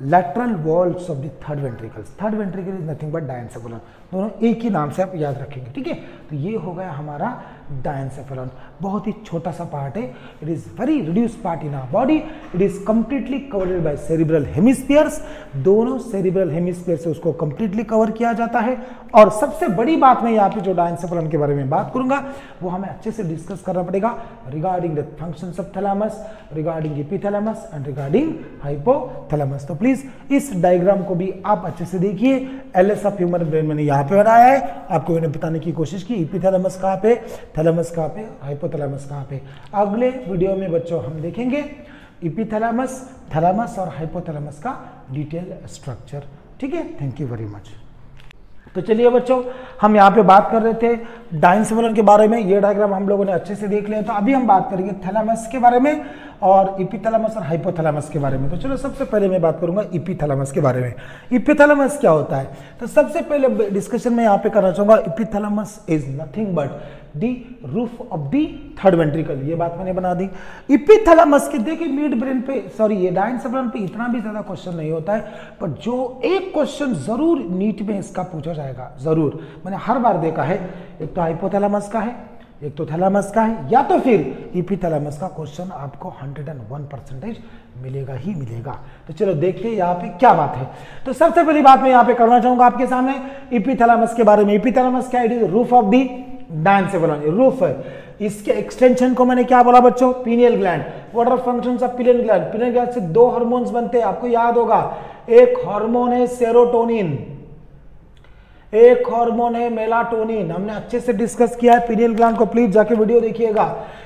lateral walls of the third ventricle. Third ventricle is nothing but diencephalon. दोनों एक ही नाम से आप याद रखेंगे, ठीक है। तो ये हो गया हमारा डायनसेफेलॉन, बहुत ही छोटा सा पार्ट है। It is very reduce part in our body, it is completely covered by cerebral hemispheres, दोनों सेरिब्रल हेमिस्फीयर से उसको कंप्लीटली कवर किया जाता है। और सबसे बड़ी बात मैं यहाँ पे जो डायनसेफेलॉन के बारे में बात करूंगा वो हमें अच्छे से डिस्कस करना पड़ेगा regarding the functions of thalamus, regarding epithalamus and regarding hypothalamus. तो प्लीज इस डायग्राम को भी आप अच्छे से देखिए। एलएस ऑफ ह्यूमन ब्रेन मैंने यहाँ पे बनाया है, आपको मैंने बताने की कोशिश की एपिथैलेमस कहाँ पे, थैलेमस कहाँ पे, हाइपोथैलेमस कहाँ पे। अगले वीडियो में बच्चों हम देखेंगे एपिथैलेमस, थैलेमस और हाइपोथैलेमस का डिटेल स्ट्रक्चर, ठीक है। Thank you very much. तो चलिए बच्चों, हम यहाँ पे बात कर रहे थे डायनसेफेलॉन के बारे में, ये डायग्राम हम लोगों ने अच्छे से देख लिया। तो अभी हम बात करेंगे थैलेमस के बारे में और एपिथैलेमस और हाइपोथैलेमस के बारे में। तो चलो सबसे पहले मैं बात करूंगा एपिथैलेमस के बारे में। एपिथैलेमस क्या होता है, तो सबसे पहले डिस्कशन में यहाँ पे करना चाहूंगा, epithalamus is nothing but the roof of the third ventricle, ये बात मैंने बना दी। एपिथैलेमस के देखिए मिड ब्रेन पे, सॉरी ये डायनसेफेलॉन पे इतना भी ज्यादा क्वेश्चन नहीं होता है, पर जो एक क्वेश्चन जरूर नीट में इसका पूछा जाएगा, जरूर, मैंने हर बार देखा है। एक तो हाइपोथैलेमस का है, एक तो थैलेमस का है, या तो फिर एपिथैलेमस का क्वेश्चन आपको 101% मिलेगा ही मिलेगा। तो चलो देखते हैं यहाँ पे क्या बात है। तो सबसे पहली बात मैं यहाँ पे करना चाहूंगा आपके सामने एपिथैलेमस के बारे में। एपिथैलेमस क्या है, roof of the diencephalon, roof है। इसके एक्सटेंशन को मैंने क्या बोला बच्चों, pineal gland. What are functions of pineal gland, pineal gland से दो हार्मोन्स बनते हैं, आपको याद होगा। एक हार्मोन है सेरोटोनिन, एक हार्मोन है मेलाटोनिन, हमने अच्छे से डिस्कस किया है पीनियल ग्लैंड को, प्लीज जाके वीडियो देखिएगा।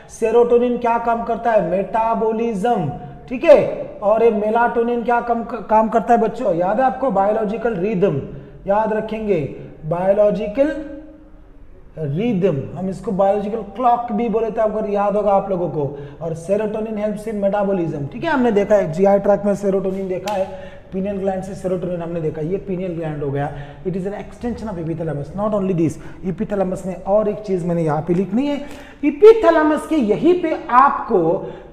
सेरोटोनिन क्या काम करता है, मेटाबॉलिज्म, ठीक है। और ये मेलाटोनिन क्या काम करता है बच्चों, याद है आपको, बायोलॉजिकल रिदम, याद रखेंगे बायोलॉजिकल रिदम, हम इसको बायोलॉजिकल क्लॉक भी बोले थे, अगर याद होगा आप लोगों को। और सेरोटोनिन हेल्प्स इन मेटाबॉलिज्म, ठीक है, हमने देखा है जीआई ट्रैक्ट में सेरोटोनिन देखा है, पीनियल ग्लैंड से सेरोटोनिन हमने देखा, ये पीनियल ग्लैंड हो गया। It is an extension of epithalamus, not only this. Epithalamus में और एक चीज मैंने यहाँ पे लिखनी है, एपिथैलेमस के यहीं पे आपको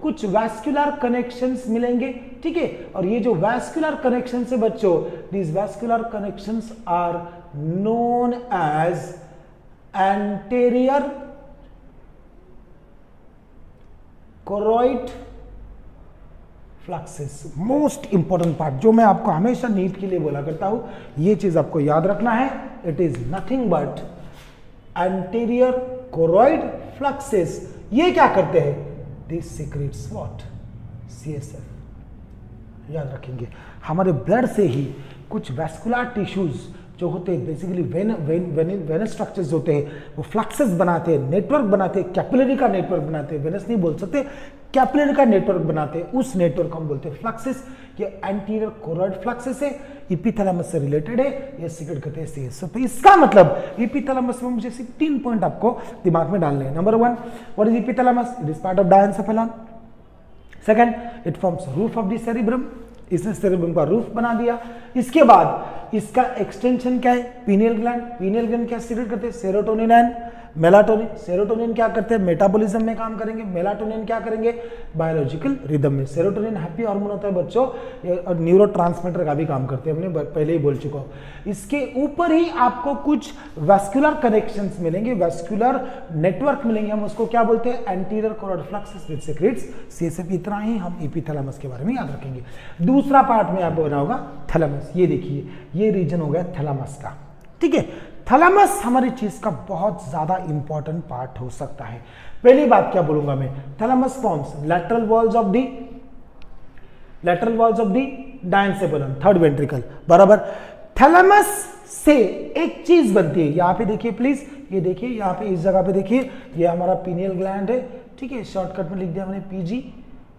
कुछ वैस्कुलर कनेक्शंस मिलेंगे, ठीक है। और ये जो वैस्कुलर कनेक्शंस है बच्चों, these vascular connections are known as anterior choroid plexuses. Most important part जो मैं आपको हमेशा नीट के लिए बोला करता हूं, ये चीज आपको याद रखना है। It is nothing but anterior choroid fluxes. ये क्या करते हैं, दिस सीक्रेट्स व्हाट, CSF, याद रखेंगे। हमारे ब्लड से ही कुछ वैस्कुलर टिश्यूज जो होते हैं, बेसिकली वेनस स्ट्रक्चर्स होते हैं, वो फ्लक्सेस बनाते हैं, नेटवर्क बनाते हैं, कैपिलरी का नेटवर्क बनाते हैं, वेनस नहीं बोल सकते, कैपिलरी का नेटवर्क बनाते हैं, उस नेटवर्क को हम बोलते हैं फ्लक्सेस। ये एंटीरियर कोरोइड फ्लक्सेस है, एपिथैलेमस से रिलेटेड है, ये सीक्रेट करते हैं CSF। तो इसका मतलब एपिथैलेमस में मुझे सिर्फ 3 पॉइंट आपको दिमाग में डालने हैं। Number 1, what is epithalamus, it is part of diencephalon. Second, it forms roof of the cerebrum, इसने सेरिब्रम का रूफ बना दिया। इसके बाद इसका एक्सटेंशन क्या है, पीनियल ग्लैंड। पीनियल ग्लैंड क्या सीक्रेट करते हैं, सेरोटोनिन एंड मेलाटोनिन, सेरोटोनिन क्या करते हैं, मेटाबॉलिज्म में काम करेंगे, मेलाटोनिन क्या करेंगे, बायोलॉजिकल रिदम में। सेरोटोनिन हैप्पी हार्मोन होता है बच्चों, और न्यूरोट्रांसमीटर का भी काम करते हैं, हमने पहले ही बोल चुका हूं। इसके ऊपर ही आपको कुछ वैस्कुलर कनेक्शंस मिलेंगे, वैस्कुलर नेटवर्क मिलेंगे, हम उसको क्या बोलते हैं, एंटीरियर कोरोइड फ्लक्स विच सेक्रेट्स सीएसएफ। इतना ही हम एपिथैलेमस के बारे में याद रखेंगे। दूसरा पार्ट में आपको बना होगा थैलेमस। ये देखिए, ये रीजन हो गया थैलेमस का, ठीक है। थैलेमस हमारी चीज का बहुत ज्यादा इंपॉर्टेंट पार्ट हो सकता है। पहली बात क्या बोलूंगा मैं, thalamus forms lateral walls of the diencephalon, third ventricle, बराबर। थैलेमस से एक चीज बनती है, यहां पे देखिए प्लीज, ये देखिए यहां पे इस जगह पे देखिए, ये हमारा पीनियल ग्लैंड है, ठीक है, शॉर्टकट में लिख दिया मैंने पीजी,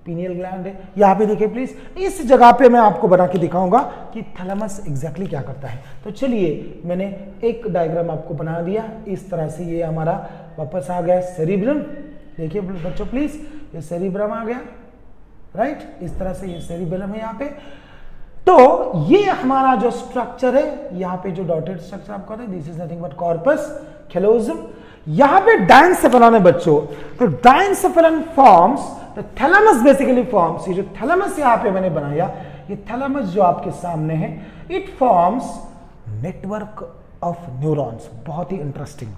पीनियल ग्लैंड है। यहां पे देखिए प्लीज, इस जगह पे मैं आपको बना के दिखाऊंगा कि थैलेमस एग्जैक्टली क्या करता है। तो चलिए, मैंने एक डायग्राम आपको बना दिया इस तरह से, ये हमारा वापस आ गया सेरिब्रम। देखिए बच्चों प्लीज, ये सेरिब्रम आ गया, राइट, इस तरह से ये सेरिब्रम है यहाँ पे। तो ये हमारा जो स्ट्रक्चर है, यहाँ पे जो डॉटेड स्ट्रक्चर आपको आता है, this is nothing but corpus callosum. यहाँ पे डायंसेफेलन है बच्चों, तो diencephalon forms the thalamus, basically forms, ये जो थैलेमस यहाँ पे मैंने बनाया, ये थैलेमस जो आपके सामने है, it forms network of neurons. बहुत ही इंटरेस्टिंग,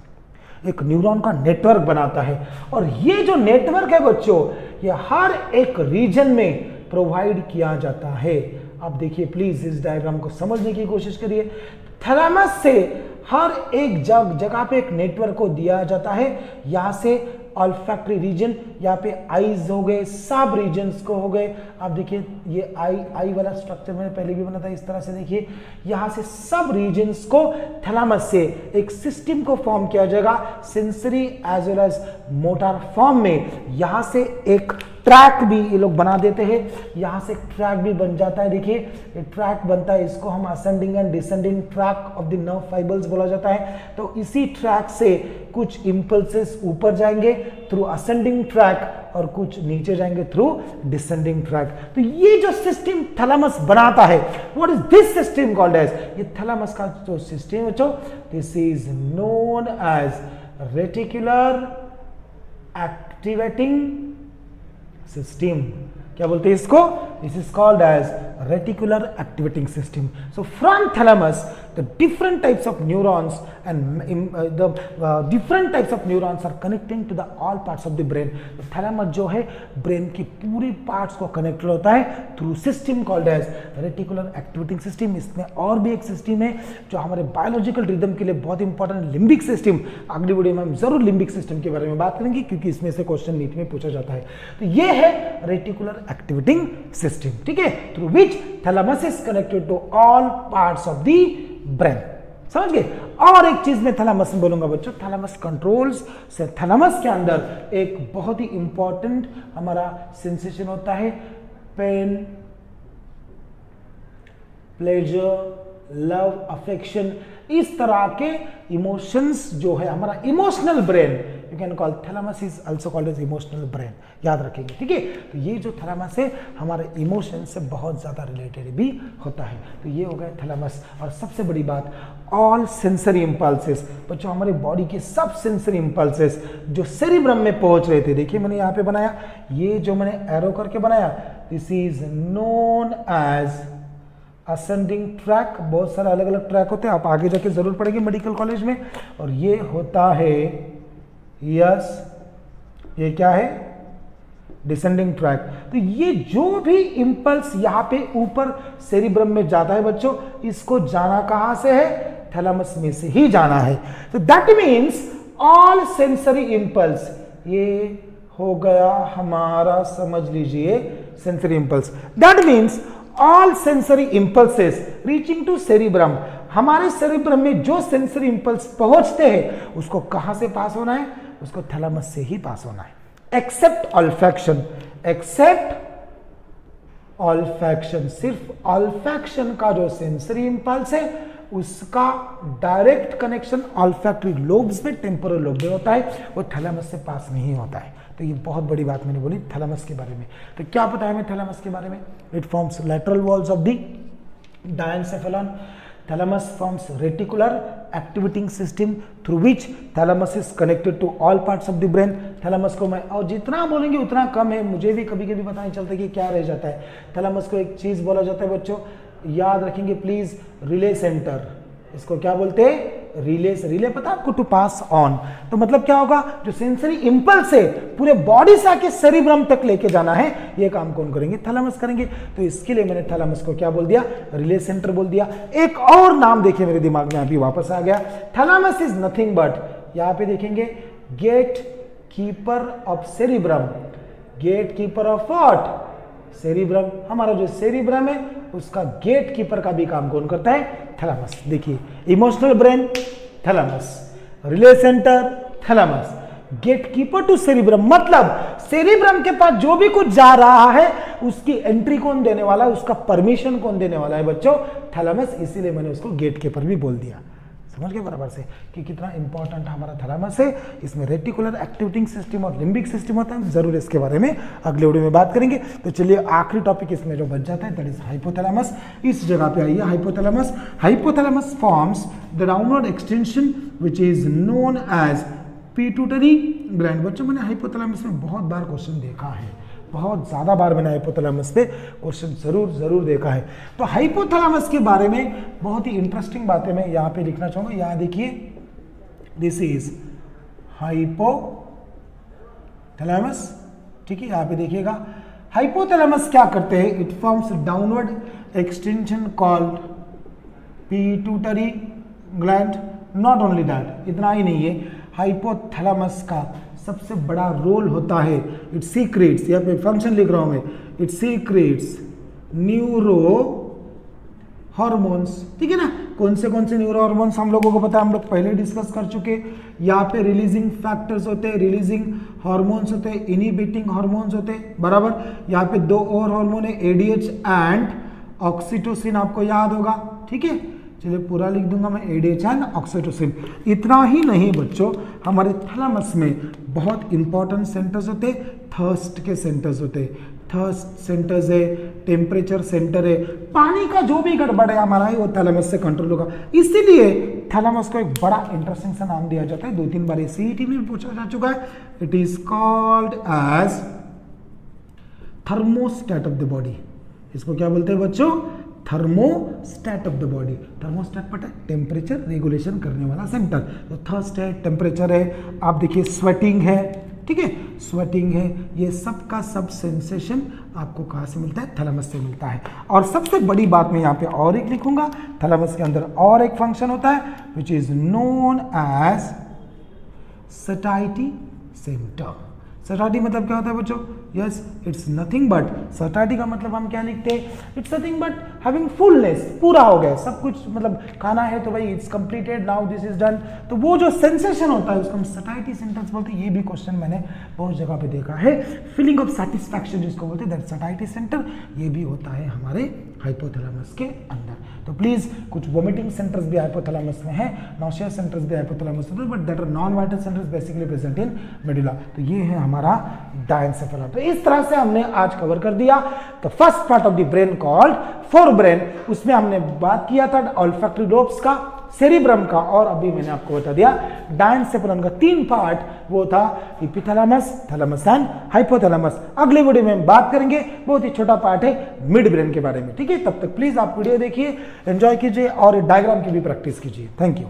एक न्यूरॉन का नेटवर्क बनाता है, और ये जो नेटवर्क है बच्चों, ये हर एक रीजन में प्रोवाइड किया जाता है। आप देखिए प्लीज, इस डायग्राम को समझने की कोशिश करिए। थैलेमस से हर एक जगह पे एक नेटवर्क को दिया जाता है। यहां से ऑल्फैक्टरी रीजन, यहाँ पे आईज हो गए, सब रीजन्स को हो गए। आप देखिए ये आई वाला स्ट्रक्चर मैंने पहले भी बना था, इस तरह से देखिए, यहां से सब रीजन्स को थैलेमस से एक सिस्टम को फॉर्म किया जाएगा, sensory as well as motor form में। यहां से एक ट्रैक भी ये लोग बना देते हैं, यहां से ट्रैक भी बन जाता है। देखिए ये ट्रैक बनता है, इसको हम ascending and descending tract of the nerve fibres बोला जाता है। तो इसी ट्रैक से कुछ इंपल्सेस ऊपर जाएंगे थ्रू असेंडिंग ट्रैक, और कुछ नीचे जाएंगे थ्रू डिसेंडिंग ट्रैक। तो ये जो सिस्टम थैलेमस बनाता है, what is this system called as, ये थैलेमस का जो सिस्टम बच्चों, this is known as reticular activating system. क्या बोलते हैं इसको, this is called as reticular activating system. So from thalamus the different types of neurons and the different types of neurons are connecting to the all parts of the brain. Thalamus जो है brain की पूरी parts को connected होता है through system called as reticular activating system. इसमें और भी एक सिस्टम है जो हमारे बायोलॉजिकल रिदम के लिए बहुत इंपॉर्टेंट, लिम्बिक सिस्टम। अगली वीडियो में हम जरूर लिम्बिक सिस्टम के बारे में बात करेंगे, क्योंकि इसमें से क्वेश्चन नीट में पूछा जाता है। तो ये है रेटिकुलर एक्टिवेटिंग सिस्टम, ठीक है, through which thalamus is connected to all parts of the brain. समझ गए। और एक चीज मैं थैलेमस में बोलूंगा बच्चों, थैलेमस कंट्रोल्स से, थैलेमस के अंदर एक बहुत ही इंपॉर्टेंट हमारा सेंसेशन होता है, पेन, प्लेजर, लव, अफेक्शन, इस तरह के इमोशंस जो है हमारा emotional brain, you can call thalamus is also called as emotional brain, याद रखेंगे, ठीक है। तो ये जो थैलेमस है हमारे इमोशन से बहुत ज्यादा रिलेटेड भी होता है। तो ये हो गया थैलेमस। और सबसे बड़ी बात, ऑल सेंसरी इंपल्सेस बच्चों, हमारे बॉडी के सब सेंसरी इंपल्सेस जो सेरिब्रम में पहुंच रहे थे, देखिए मैंने यहाँ पे बनाया, ये जो मैंने एरो करके बनाया, this is known as ascending tract. बहुत सारे अलग अलग ट्रैक होते हैं, आप आगे जाके जरूर पढ़ेंगे मेडिकल कॉलेज में। और ये होता है, यस, ये क्या है, डिसेंडिंग ट्रैक। तो ये जो भी इंपल्स यहाँ पे ऊपर सेरिब्रम में जाता है बच्चों, इसको जाना कहां से है, थैलेमस में से ही जाना है। तो that means all sensory impulse, ये हो गया हमारा, समझ लीजिए, sensory impulse. That means all sensory impulses reaching to cerebrum, हमारे सेरिब्रम में जो सेंसरी इंपल्स पहुंचते हैं उसको कहां से पास होना है, उसको थैलेमस से ही पास होना है। एक्सेप्ट ऑल्फैक्शन, एक्सेप्ट ऑल्फैक्शन, सिर्फ ऑल्फैक्शन का जो सेंसरी इंपल्स है उसका डायरेक्ट कनेक्शन ऑल्फैक्टरी लोब्स में, टेम्पोरल लोब में होता है, वो थैलेमस से पास नहीं होता है। तो ये बहुत बड़ी बात मैंने बोली थैलेमस के बारे में। तो क्या पता है हमें थैलेमस के बारे में, it forms lateral walls of the diencephalon. Thalamus forms reticular activating system through which thalamus is connected to all parts of the brain. Thalamus को मैं और जितना बोलेंगे उतना कम है, मुझे भी कभी कभी पता नहीं चलता कि क्या रह जाता है। थैलेमस को एक चीज बोला जाता है बच्चों, याद रखेंगे प्लीज, रिले सेंटर। इसको क्या बोलते हैं? रिले। रिले पता आपको? To pass on. तो मतलब क्या होगा, जो सेंसरी इंपल्स है पूरे बॉडी से आके सेरिब्रम तक लेके जाना है, ये काम कौन करेंगे? थैलेमस करेंगे। तो इसके लिए मैंने थैलेमस को क्या बोल दिया? रिले सेंटर बोल दिया। एक और नाम देखिए मेरे दिमाग में अभी वापस आ गया। थैलेमस इज नथिंग बट, यहां पे देखेंगे, gate keeper of cerebrum. Gate keeper of what? Cerebrum. हमारा जो सेरिब्रम है उसका गेट कीपर का भी काम कौन करता है? थैलेमस। देखिए, emotional brain thalamus, relay centre thalamus, gate keeper to cerebrum. मतलब सेरिब्रम के पास जो भी कुछ जा रहा है उसकी एंट्री कौन देने वाला है, उसका परमिशन कौन देने वाला है बच्चों? थैलेमस। इसीलिए मैंने उसको गेट कीपर भी बोल दिया। समझ गए बराबर से कि कितना इंपॉर्टेंट हमारा थैलेमस है। इसमें रेटिकुलर एक्टिवेटिंग सिस्टम और लिम्बिक सिस्टम होता है। जरूर इसके बारे में अगले वीडियो में बात करेंगे। तो चलिए आखिरी टॉपिक इसमें जो बच जाता है दैट इज हाइपोथैलेमस। इस जगह पे आइए, hypothalamus. Hypothalamus forms the downward extension which is known as pituitary gland. बच्चों मैंने हाइपोथैलेमस में बहुत बार क्वेश्चन देखा है, बहुत ज्यादा बार मैंने हाइपोथैलेमस पे क्वेश्चन जरूर देखा है। तो हाइपोथैलेमस के बारे में बहुत ही इंटरेस्टिंग बातें मैं यहाँ पे लिखना चाहूंगा। यहाँ देखिए, दिस इज हाइपोथैलेमस। ठीक है, यहाँ पे देखिएगा, हाइपोथैलेमस क्या करते हैं? It forms downward extension called pituitary gland. Not only that, इतना ही नहीं है, हाइपोथैलेमस का सबसे बड़ा रोल होता है, इट सीक्रेट्स, यहाँ पे फंक्शन लिख रहा हूं मैं, इट सीक्रेट्स न्यूरो हार्मोन्स। ठीक है ना? कौन से न्यूरो हार्मोन्स हम लोगों को पता है, हम लोग पहले डिस्कस कर चुके। यहाँ पे रिलीजिंग फैक्टर्स होते हैं, रिलीजिंग हार्मोन्स होते हैं, इनहिबिटिंग हार्मोन्स होते हैं, बराबर। यहाँ पे दो और हार्मोन है, एडीएच एंड ऑक्सीटोसिन, आपको याद होगा। ठीक है, चलिए पूरा लिख दूंगा मैं, एडीएच एंड ऑक्सीटोसिन। इतना ही नहीं बच्चों, हमारे थैलेमस में बहुत इंपॉर्टेंट सेंटर्स होते हैं, थर्स्ट के सेंटर्स होते हैं। थर्स्ट सेंटर्स है, टेम्परेचर सेंटर है, पानी का जो भी गड़बड़ है हमारा है वो थैलेमस से कंट्रोल होगा। इसीलिए थैलेमस को एक बड़ा इंटरेस्टिंग सा नाम दिया जाता है, 2-3 बार सीईटी में पूछा जा चुका है। It is called as thermostat of the body. इसको क्या बोलते हैं बच्चों? Thermostat of the body. Thermostat पता है, टेम्परेचर रेगुलेशन करने वाला सेंटर। तो थर्स्ट है, टेम्परेचर है, आप देखिए स्वेटिंग है, ठीक है, स्वेटिंग है, ये सब का सब सेंसेशन आपको कहाँ से मिलता है? थैलेमस से मिलता है। और सबसे बड़ी बात मैं यहाँ पे और एक लिखूंगा, थैलेमस के अंदर और एक फंक्शन होता है which is known as satiety centre. Satiety मतलब क्या होता है बच्चों? Yes, it's nothing but, satiety का मतलब हम क्या लिखते हैं? It's nothing but having fullness, पूरा हो गया सब कुछ, मतलब खाना है तो भाई it's completed, now this is done. तो वो जो सेंसेशन होता है उसको हम सटाइटी सेंटर्स बोलते हैं। ये भी क्वेश्चन मैंने बहुत जगह पे देखा है। फीलिंग ऑफ सेटिस्फैक्शन जिसको बोलते हैं, दैट सटाइटी सेंटर, ये भी होता है हमारे हाइपोथैलेमस के अंदर। तो प्लीज, कुछ वोमिटिंग सेंटर्स भी हाइपोथैलेमस में है, नॉसिया सेंटर्स भी हाइपोथैलेमस में, but that are non vital centres basically present in medulla. तो ये है हमारा डायंसेफेला। तो इस तरह से हमने आज कवर कर दिया the first part of the brain called fore brain. उसमें हमने बात किया था ऑल्फैक्टरी लोब्स का, सेरिब्रम का, और अभी मैंने आपको बता दिया डायंसेफेलन का 3 पार्ट, वो था एपिथैलेमस, थैलेमस एंड हाइपोथैलेमस। अगले वीडियो में हम बात करेंगे, बहुत ही छोटा पार्ट है, मिड ब्रेन के बारे में। ठीक है, तब तक प्लीज आप वीडियो देखिए, एंजॉय कीजिए और डायग्राम की भी प्रैक्टिस कीजिए। Thank you.